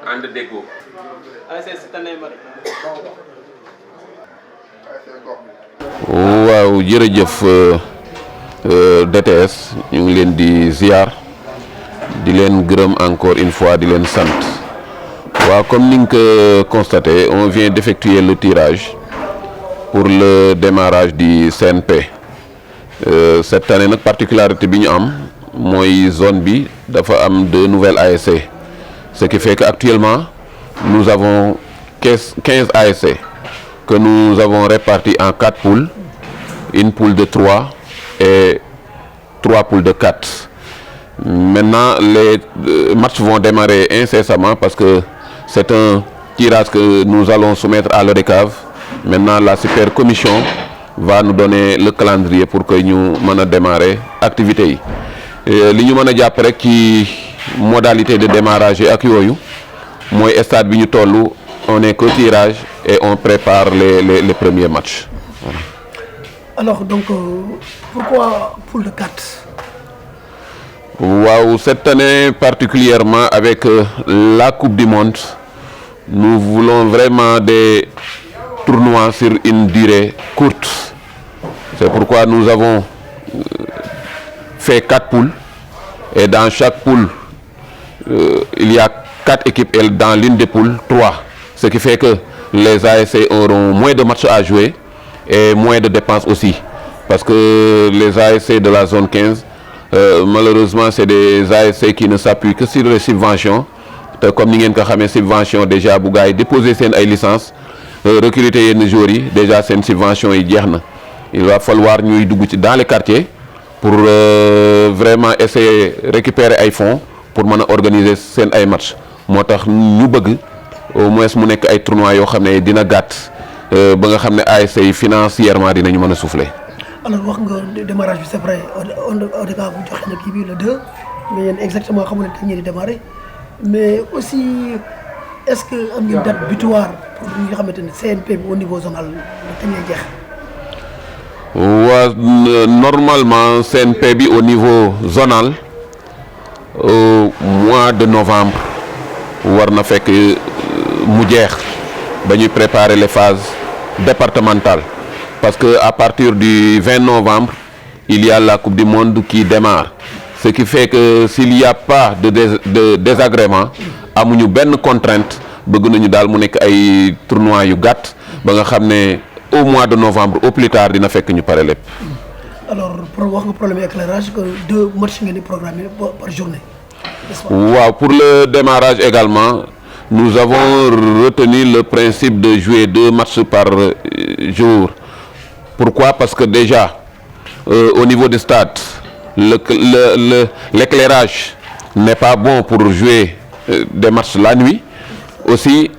ànd déggoo. waaw jërëjëf DTS ñu ngi leen di ziar di leen gërëm encore une fois di leen sant waaw comme ni nga ko constaté on vient d'effectuer le tirage pour le démarrage du CNP cette année nag particularité bi ñu am mooy zone bi dafa am 2 nouvelles ASC ce qui fait que actuellement nous avons 15 ASC que nous avons répartis en 4 poules, une poule de 3 et 3 poules de 4. Maintenant, les matchs vont démarrer incessamment parce que c'est un tirage que nous allons soumettre à l'ODCAV. Maintenant, la super commission va nous donner le calendrier pour que nous puissions démarrer l'activité. Li ñu mën a jàpp rek ci modalité de démarrage ak yooyu mooy stade bi ñu tollu on est qu'au tirage et on prépare les premiers matchs. Voilà. Alors donc pourquoi poule de 4? Wow, cette année particulièrement avec la Coupe du Monde, nous voulons vraiment des tournois sur une durée courte. C'est pourquoi nous avons fait 4 poules et dans chaque poule il y a 4 équipes et dans l'une des poules 3. Ce qui fait que les ASC auront moins de matchs à jouer et moins de dépenses aussi. Parce que les ASC de la zone 15, malheureusement, c'est des ASC qui ne s'appuient que sur les subventions. Comme nous avons des subventions déjà, vous avez déposé une licence, recruter une joueurs, déjà c'est une subvention. Il va falloir nous dans les quartiers pour vraiment essayer de récupérer des fonds pour organiser ces matchs. Nous avons au moins mu nekk ay tournois yoo xam ne dina gàtt ba nga xam ne ASC yi financièrement dinañu mën a souffler. alors wax nga démarrage bi c'est vrai ODCAV bu joxe na kii bi le 2 mais yéen exactement xamu ne kañ ngeen di démarrer mais aussi est-ce que am ngeen date butoir pour ñi nga xamante ne CNP bi au niveau zonal kañ lay jeex. waaw normalement CNP bi au niveau zonal au mois de novembre war na fekk mu jeex ba ñuy préparer les phases départementales parce que à partir du 20 novembre il y a la Coupe du Monde qui démarre ce qui fait que s'il n'y a pas de désagrément amuñu benn contrainte bëgg nañu daal mu nekk ay tournois yu gàtt ba nga xam ne au mois de novembre au plus tard dina fekk ñu pare lépp. alors pour wax nga problème éclairage que 2 matchs ngeen di programmer par journée. waaw pour le démarrage également nous avons retenu le principe de jouer 2 matchs par jour. Pourquoi? Parce que déjà au niveau du stade l'éclairage n'est pas bon pour jouer des matchs la nuit. Aussi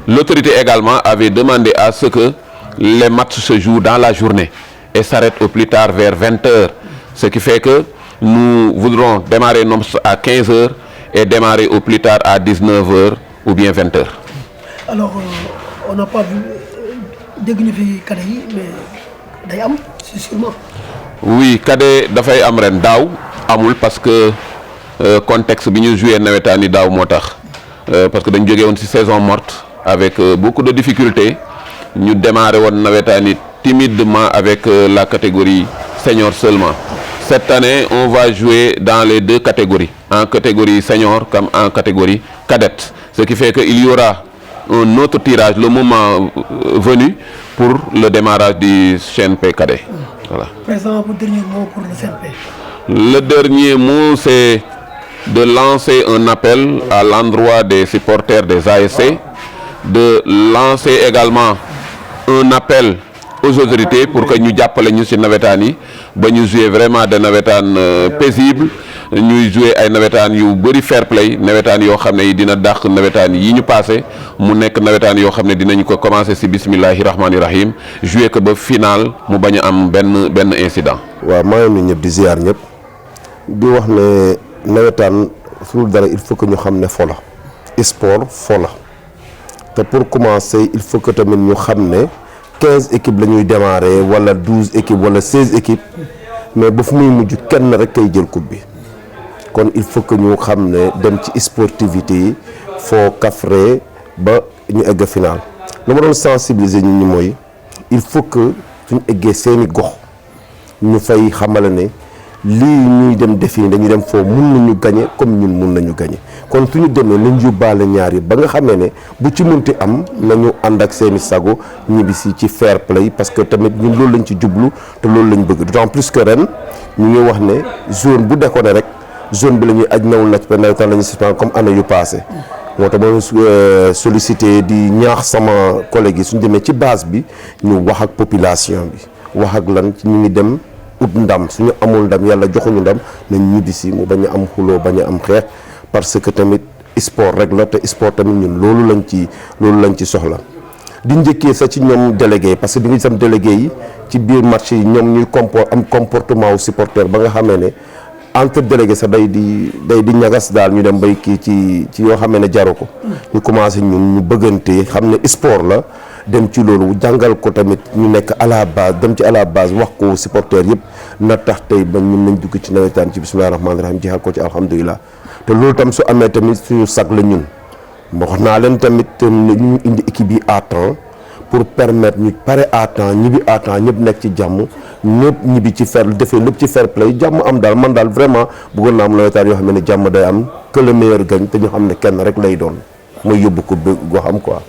l'autorité également avait demandé à ce que les matchs se jouent dans la journée et s'arrêtent au plus tard vers 20h. Ce qui fait que nous voudrons démarrer nos matchs à 15h et démarrer au plus tard à 19h ou bien 20h. Alors, on n'a pas vu dégg fi cadet yi mais day am c'est sûrement. Oui, cadet dafay am ren daaw amul parce que contexte bi ñu joué nawetaan yi daaw moo tax parce que dañu jógee woon ci saison morte avec beaucoup de difficultés ñu démarré woon nawetaan yi timidement avec la catégorie senior seulement. Cette année, on va jouer dans les 2 catégories, en catégorie senior comme en catégorie cadette. Ce qui fait qu'il y aura un autre tirage le moment venu pour le démarrage du CNP cadet. Voilà. Présent, votre dernier mot pour le CNP. Le dernier mot, c'est de lancer un appel à l'endroit des supporters des ASC, de lancer également un appel aux autorités pour que ñu jàppale ñu ci nawetaan yi ba ñu jouer vraiment des nawetaan paisibles ñuy jouer ay nawetaan yu bëri fair play nawetaan yoo xam ne yi dina dàq nawetaan yi ñu passé mu nekk nawetaan yoo xam ne dinañu ko commencer ci bismillahi rahmani rahim jouer ko ba final mu bañ a am benn incident. waaw maa ngi ñëpp di ziar ñëpp di wax ne nawetaan su dara il faut que ñu xam ne fo la sport fo la te pour commencer il faut que tamit ñu xam ne 15 équipes la ñuy démarrer wala 12 équipes wala 16 équipes mais ba fu muy mujj kenn rek kay jël coupe bi kon il faut que ñu xam ne dem ci sportivité yi foo kafre ba ñu egg final lu ma doon sensibiliser ñu mooy il faut que suñu eggee seeni gox ñu fay xamale ne lii ñuy dem defi dañuy dem foo mun nañu gagné comme ñun mun nañu gagné kon suñu demee nañ yóbbaale ñaar yi ba nga xamee ne bu ci munti am nañu ànd ak seeni sago ñibbisi ci fair play parce que tamit ñun loolu lañ ci jublu te loolu lañ bëgg d'autant plus que ren ñu ngi wax ne zone bu déconné rek zone bi la ñuy aj nawul naj nawetaan la ñuy suspendre comme année yu passé moo tax ma sollicité di ñaax sama collègue yi suñu demee ci base bi ñu wax ak population bi wax ak lan ci ñu ngi dem ut ndam suñu amul ndam yàlla joxuñu ndam nañ ñibbisi mu bañ a am xuloo bañ a am xeex parce que tamit sport rek la te sport tamit ñun loolu lañ ci soxla di njëkkee sax ci ñoom délégué parce que di nga sam délégué yi ci biir match yi ñoom ñuy am comportement wu supporter ba nga xamee ne entre délégué sax day di ñagas daal ñu dem bay kii ci yoo xamee ne jaru ko ñu commencé ñun ñu bëggante xam ne sport la dem ci loolu jàngal ko tamit ñu nekk à la base dem ci à la base wax ko supporter yëpp na tax tey ba ñun nañ dugg ci nawetaan ci bismillahi rahmaani rahim jeexal ko ci alhamdulilah te loolu tam su amee tamit suñu sag la ñun wax naa leen tamit ñu indi équipe yi à temps pour permettre ñu pare à temps ñibbi à temps ñëpp nekk ci jàmm ñëpp ñibbi ci fair defee lépp ci fair play jàmm am daal man daal vraiment bëggoon naa am nawetaan yoo xam ne jàmm day am que le meilleur gagne te ñu xam ne kenn rek lay doon mooy yóbbu ko goo xam quoi.